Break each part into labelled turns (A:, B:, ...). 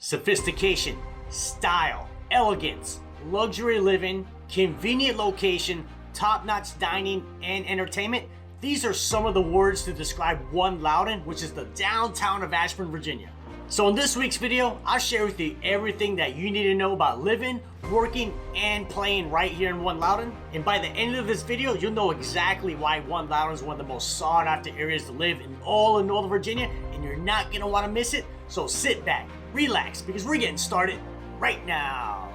A: Sophistication, style, elegance, luxury living, convenient location, top-notch dining, and entertainment. These are some of the words to describe One Loudoun, which is the downtown of Ashburn, Virginia. So in this week's video, I'll share with you everything that you need to know about living, working, and playing right here in One Loudoun. And by the end of this video, you'll know exactly why One Loudoun is one of the most sought after areas to live in all of Northern Virginia, and you're not gonna wanna miss it. So sit back, relax, because we're getting started right now.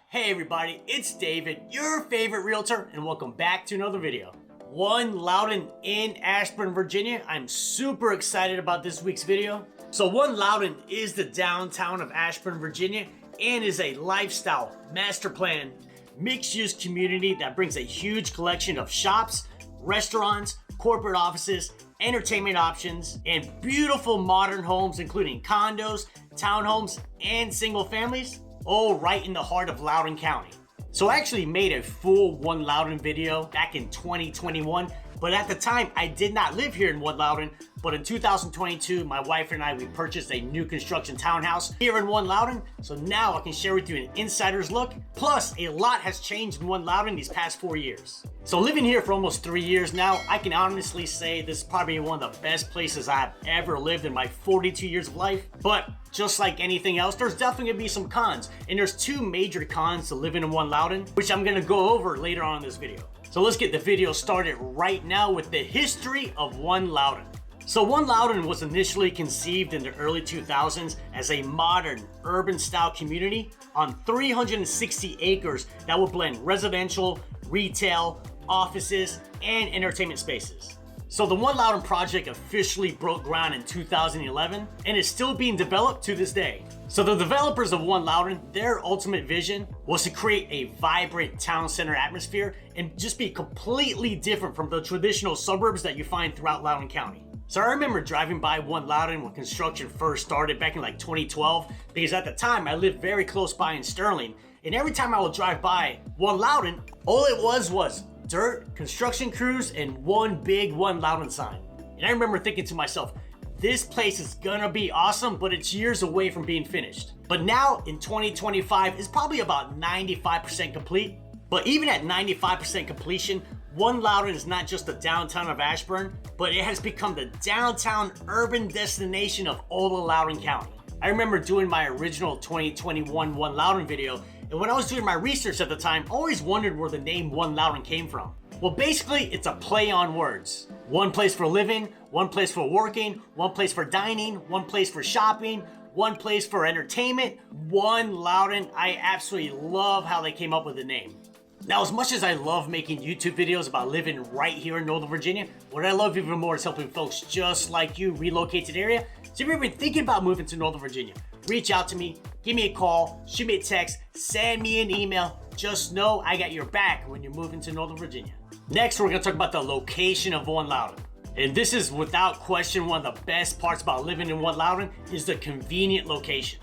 A: Hey everybody, it's David, your favorite realtor, and welcome back to another video. One Loudoun in Ashburn, Virginia. I'm super excited about this week's video. So One Loudoun is the downtown of Ashburn, Virginia, and is a lifestyle, master plan, mixed-use community that brings a huge collection of shops, restaurants, corporate offices, entertainment options, and beautiful modern homes, including condos, townhomes, and single families, all right in the heart of Loudoun County. So I actually made a full One Loudoun video back in 2021, but at the time I did not live here in One Loudoun. But in 2022, my wife and I, we purchased a new construction townhouse here in One Loudoun. So now I can share with you an insider's look. Plus, a lot has changed in One Loudoun these past 4 years. So living here for almost 3 years now, I can honestly say this is probably one of the best places I've ever lived in my 42 years of life. But just like anything else, there's definitely gonna be some cons. And there's two major cons to living in One Loudoun, which I'm gonna go over later on in this video. So let's get the video started right now with the history of One Loudoun. So One Loudoun was initially conceived in the early 2000s as a modern, urban-style community on 360 acres that would blend residential, retail, offices, and entertainment spaces. So the One Loudoun project officially broke ground in 2011 and is still being developed to this day. So the developers of One Loudoun, their ultimate vision was to create a vibrant town center atmosphere and just be completely different from the traditional suburbs that you find throughout Loudoun County. So I remember driving by One Loudoun when construction first started back in like 2012, because at the time I lived very close by in Sterling, and every time I would drive by One Loudoun, all it was dirt, construction crews, and one big One Loudoun sign. And I remember thinking to myself, this place is gonna be awesome, but it's years away from being finished. But now in 2025, it's probably about 95% complete. But even at 95% completion, One Loudoun is not just the downtown of Ashburn, but it has become the downtown urban destination of all of Loudoun County. I remember doing my original 2021 One Loudoun video, and when I was doing my research at the time, I always wondered where the name One Loudoun came from. Well, basically, it's a play on words. One place for living, one place for working, one place for dining, one place for shopping, one place for entertainment. One Loudoun. I absolutely love how they came up with the name. Now, as much as I love making YouTube videos about living right here in Northern Virginia, what I love even more is helping folks just like you relocate to the area. So if you've been thinking about moving to Northern Virginia, reach out to me, give me a call, shoot me a text, send me an email. Just know I got your back when you're moving to Northern Virginia. Next, we're gonna talk about the location of One Loudoun. And this is without question one of the best parts about living in One Loudoun is the convenient location.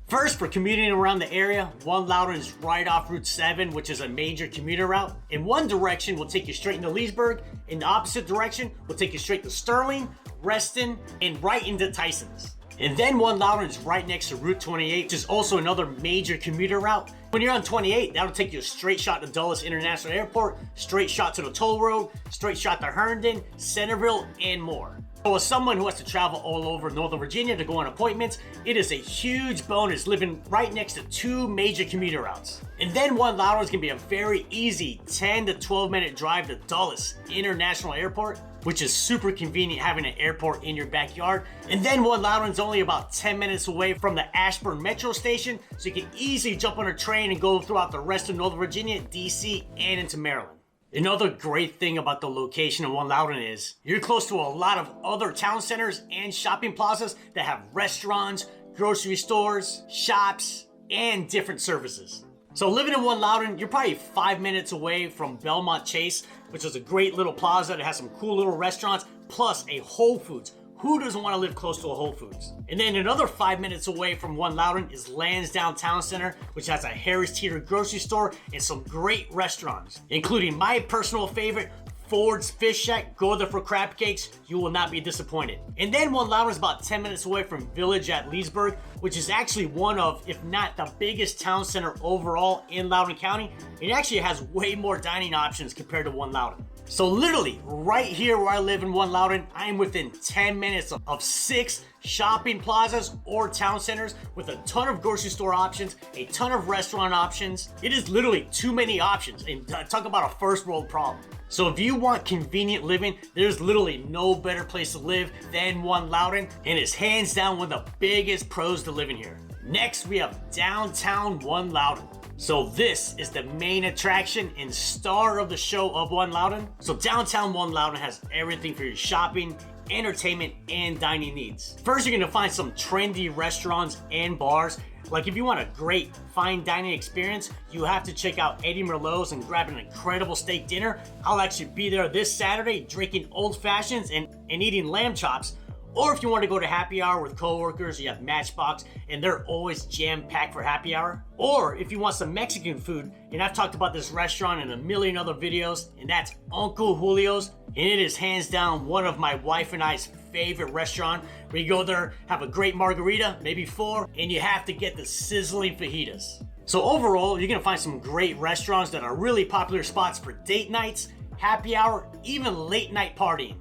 A: First, for commuting around the area, One Loudoun is right off Route 7, which is a major commuter route. In one direction will take you straight into Leesburg, in the opposite direction will take you straight to Sterling, Reston, and right into Tysons. And then One Loudoun is right next to Route 28, which is also another major commuter route. When you're on 28, that'll take you a straight shot to Dulles International Airport, straight shot to the toll road, straight shot to Herndon, Centerville, and more. So as someone who has to travel all over Northern Virginia to go on appointments, it is a huge bonus living right next to two major commuter routes. And then One Loudoun is gonna be a very easy 10 to 12 minute drive to Dulles International Airport, which is super convenient having an airport in your backyard. And then One Loudoun is only about 10 minutes away from the Ashburn Metro Station, so you can easily jump on a train and go throughout the rest of Northern Virginia, DC, and into Maryland. Another great thing about the location of One Loudoun is you're close to a lot of other town centers and shopping plazas that have restaurants, grocery stores, shops, and different services. So living in One Loudoun, you're probably 5 minutes away from Belmont Chase, which is a great little plaza that has some cool little restaurants, plus a Whole Foods, who doesn't want to live close to a Whole Foods? And then another 5 minutes away from One Loudoun is Lansdowne Town Center, which has a Harris Teeter grocery store and some great restaurants, including my personal favorite, Ford's Fish Shack. Go there for crab cakes. You will not be disappointed. And then One Loudoun is about 10 minutes away from Village at Leesburg, which is actually one of, if not the biggest town center overall in Loudoun County. It actually has way more dining options compared to One Loudoun. So literally right here where I live in One Loudoun, I am within 10 minutes of 6 shopping plazas or town centers with a ton of grocery store options, a ton of restaurant options. It is literally too many options, and talk about a first world problem. So if you want convenient living, there's literally no better place to live than One Loudoun, and it's hands down one of the biggest pros to living here. Next, we have downtown One Loudoun. So this is the main attraction and star of the show of One Loudoun. So downtown One Loudoun has everything for your shopping, entertainment, and dining needs. First, you're gonna find some trendy restaurants and bars. Like if you want a great fine dining experience, you have to check out Eddie Merlot's and grab an incredible steak dinner. I'll actually be there this Saturday drinking old fashions and eating lamb chops. Or if you want to go to happy hour with coworkers, you have Matchbox, and they're always jam-packed for happy hour. Or if you want some Mexican food, and I've talked about this restaurant in a million other videos, and that's Uncle Julio's, and it is hands down one of my wife and I's favorite restaurant, where you go there, have a great margarita, maybe 4, and you have to get the sizzling fajitas. So overall, you're gonna find some great restaurants that are really popular spots for date nights, happy hour, even late night partying.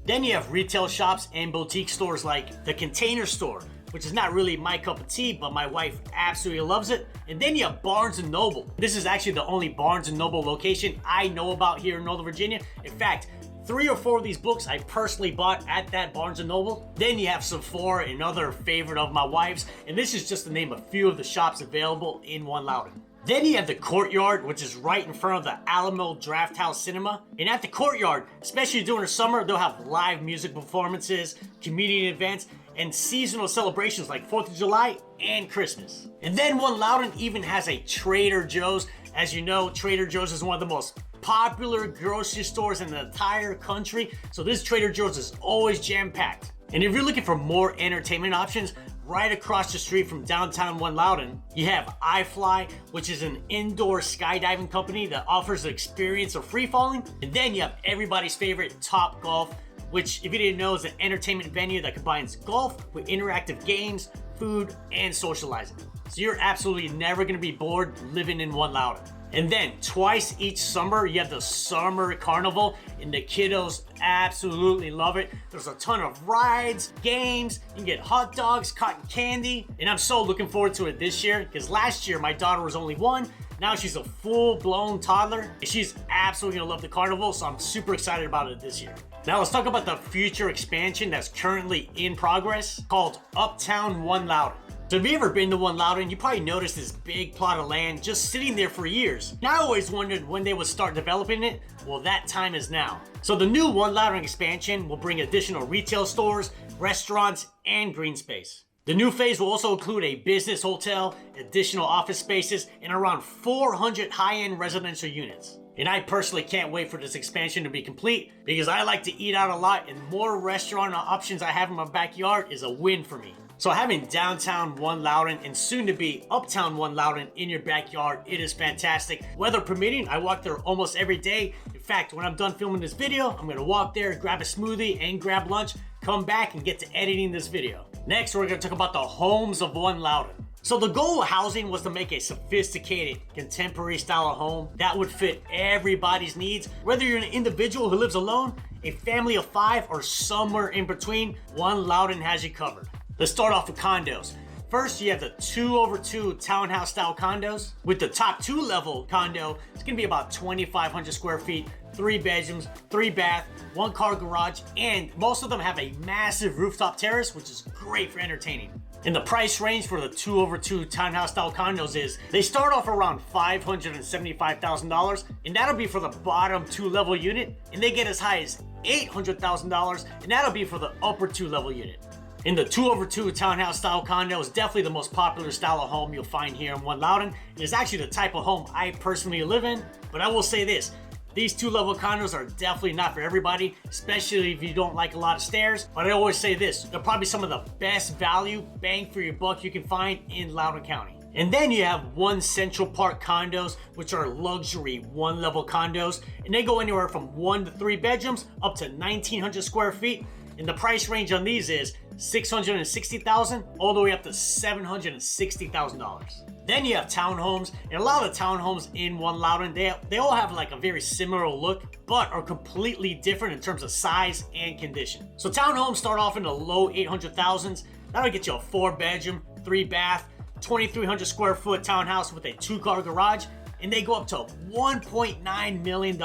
A: Then you have retail shops and boutique stores like the Container Store, which is not really my cup of tea, but my wife absolutely loves it. And then you have Barnes & Noble. This is actually the only Barnes & Noble location I know about here in Northern Virginia. In fact, 3 or 4 of these books I personally bought at that Barnes & Noble. Then you have Sephora, another favorite of my wife's, and this is just to name a few of the shops available in One Loudoun. Then you have the Courtyard, which is right in front of the Alamo Drafthouse Cinema. And at the Courtyard, especially during the summer, they'll have live music performances, community events, and seasonal celebrations like 4th of July and Christmas. And then One Loudoun even has a Trader Joe's. As you know, Trader Joe's is one of the most popular grocery stores in the entire country. So this Trader Joe's is always jam-packed. And if you're looking for more entertainment options, right across the street from downtown One Loudoun, you have iFly, which is an indoor skydiving company that offers the experience of free falling. And then you have everybody's favorite Top Golf, which, if you didn't know, is an entertainment venue that combines golf with interactive games, food, and socializing. So you're absolutely never gonna be bored living in One Loudoun. And then twice each summer, you have the Summer Carnival, and the kiddos absolutely love it. There's a ton of rides, games, you can get hot dogs, cotton candy, and I'm so looking forward to it this year, because last year my daughter was only 1, now she's a full-blown toddler, and she's absolutely gonna love the carnival, so I'm super excited about it this year. Now let's talk about the future expansion that's currently in progress, called Uptown One Loudoun. So if you've ever been to One Loudoun, you probably noticed this big plot of land just sitting there for years. Now I always wondered when they would start developing it. Well, that time is now. So the new One Loudoun expansion will bring additional retail stores, restaurants, and green space. The new phase will also include a business hotel, additional office spaces, and around 400 high-end residential units. And I personally can't wait for this expansion to be complete because I like to eat out a lot, and more restaurant options I have in my backyard is a win for me. So having downtown One Loudoun and soon to be uptown One Loudoun in your backyard, it is fantastic. Weather permitting, I walk there almost every day. In fact, when I'm done filming this video, I'm gonna walk there, grab a smoothie and grab lunch, come back and get to editing this video. Next, we're gonna talk about the homes of One Loudoun. So the goal of housing was to make a sophisticated, contemporary style of home that would fit everybody's needs. Whether you're an individual who lives alone, a family of 5, or somewhere in between, One Loudoun has you covered. Let's start off with condos. First, you have the 2/2 townhouse style condos. With the top 2-level condo, it's gonna be about 2,500 square feet, 3 bedrooms, 3 bath, 1 car garage, and most of them have a massive rooftop terrace, which is great for entertaining. And the price range for the 2/2 townhouse style condos is, they start off around $575,000, and that'll be for the bottom 2-level unit, and they get as high as $800,000, and that'll be for the upper 2-level unit. And the 2/2 townhouse style condo is definitely the most popular style of home you'll find here in One Loudoun. It is actually the type of home I personally live in, but I will say this, These 2-level condos are definitely not for everybody, especially if you don't like a lot of stairs. But I always say this, they're probably some of the best value, bang for your buck you can find in Loudoun County. And then you have One Central Park condos, which are luxury 1-level condos. And they go anywhere from 1 to 3 bedrooms up to 1,900 square feet. And the price range on these is $660,000 all the way up to $760,000. Then you have townhomes, and a lot of the townhomes in One Loudoun, they all have like a very similar look, but are completely different in terms of size and condition. So townhomes start off in the low 800,000s. That'll get you a 4-bedroom, 3-bath, 2,300 square foot townhouse with a 2-car garage, and they go up to $1.9 million.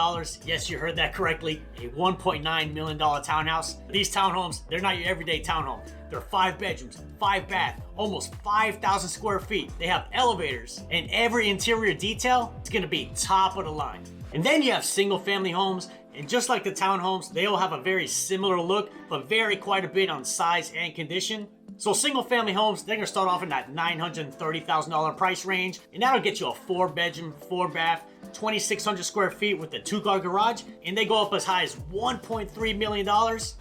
A: Yes, you heard that correctly, a $1.9 million townhouse. These townhomes, they're not your everyday townhome. They're 5 bedrooms, 5-bath, almost 5,000 square feet. They have elevators, and every interior detail is gonna be top of the line. And then you have single family homes, and just like the townhomes, they all have a very similar look, but vary quite a bit on size and condition. So single family homes, they're gonna start off in that $930,000 price range, and that'll get you a 4-bedroom, 4-bath, 2,600 square feet with a 2-car garage, and they go up as high as $1.3 million,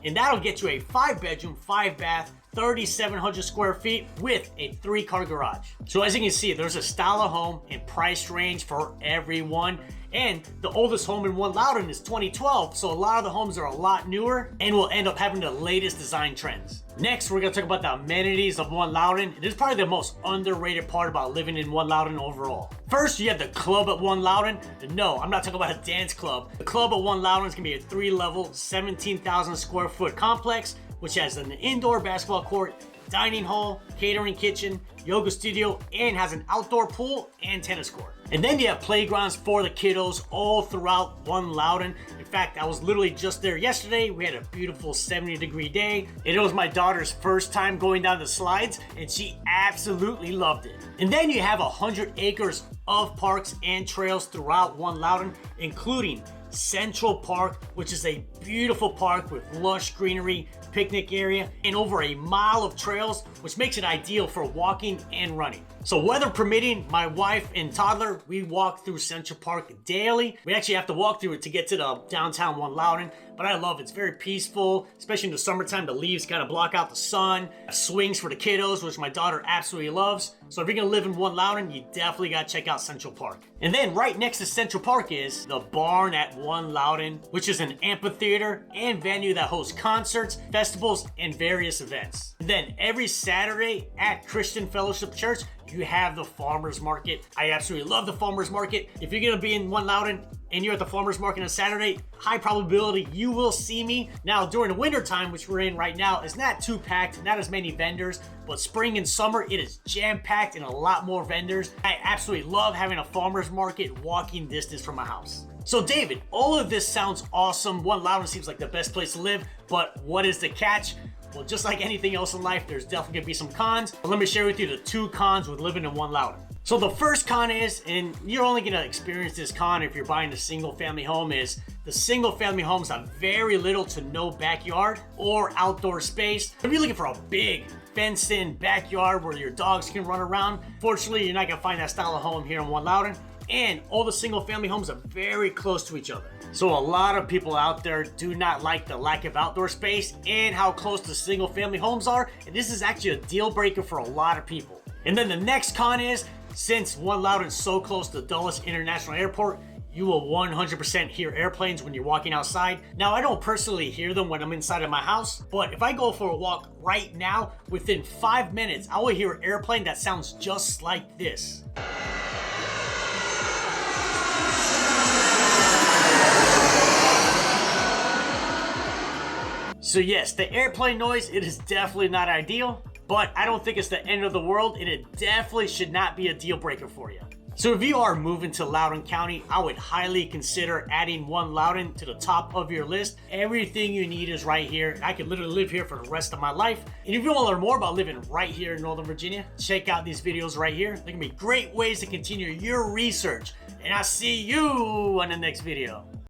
A: and that'll get you a 5-bedroom, 5-bath, 3,700 square feet with a 3-car garage. So as you can see, there's a style of home and price range for everyone. And the oldest home in One Loudoun is 2012, so a lot of the homes are a lot newer and will end up having the latest design trends. Next, we're gonna talk about the amenities of One Loudoun. It is probably the most underrated part about living in One Loudoun overall. First, you have the club at One Loudoun. No, I'm not talking about a dance club. The club at One Loudoun is gonna be a 3-level, 17,000 square foot complex, which has an indoor basketball court, dining hall, catering kitchen, yoga studio, and has an outdoor pool and tennis court. And then you have playgrounds for the kiddos all throughout One Loudoun. In fact, I was literally just there yesterday. We had a beautiful 70-degree day. And it was my daughter's first time going down the slides, and she absolutely loved it. And then you have 100 acres of parks and trails throughout One Loudoun, including Central Park, which is a beautiful park with lush greenery, picnic area, and over a mile of trails, which makes it ideal for walking and running. So weather permitting, my wife and toddler, we walk through Central Park daily. We actually have to walk through it to get to the downtown One Loudoun, but I love it. It's very peaceful, especially in the summertime. The leaves kind of block out the sun. Swings for the kiddos, which my daughter absolutely loves. So if you're gonna live in One Loudoun, you definitely gotta check out Central Park. And then right next to Central Park is the Barn at One Loudoun, which is an amphitheater and venue that hosts concerts, festivals, and various events. And then every Saturday at Christian Fellowship Church, you have the farmers market. I absolutely love the farmers market. If you're gonna be in One Loudoun and you're at the farmers market on Saturday, high probability you will see me. Now during the winter time, which we're in right now, it's not too packed, not as many vendors, but spring and summer, it is jam-packed and a lot more vendors. I absolutely love having a farmers market walking distance from my house. So David, all of this sounds awesome. One Loudoun seems like the best place to live, but what is the catch? Well, just like anything else in life, there's definitely gonna be some cons. But let me share with you the 2 cons with living in One Loudoun. So the first con is, and you're only gonna experience this con if you're buying a single family home, is the single family homes have very little to no backyard or outdoor space. If you're looking for a big fenced-in backyard where your dogs can run around, fortunately, you're not gonna find that style of home here in One Loudoun. And all the single family homes are very close to each other. So a lot of people out there do not like the lack of outdoor space and how close the single family homes are. And this is actually a deal breaker for a lot of people. And then the next con is, since One Loudoun is so close to Dulles International Airport, you will 100% hear airplanes when you're walking outside. Now, I don't personally hear them when I'm inside of my house, but if I go for a walk right now, within 5 minutes, I will hear an airplane that sounds just like this. So yes, the airplane noise, it is definitely not ideal, but I don't think it's the end of the world, and it definitely should not be a deal breaker for you. So if you are moving to Loudoun County, I would highly consider adding One Loudoun to the top of your list. Everything you need is right here. I could literally live here for the rest of my life. And if you want to learn more about living right here in Northern Virginia, check out these videos right here. They're gonna be great ways to continue your research. And I'll see you on the next video.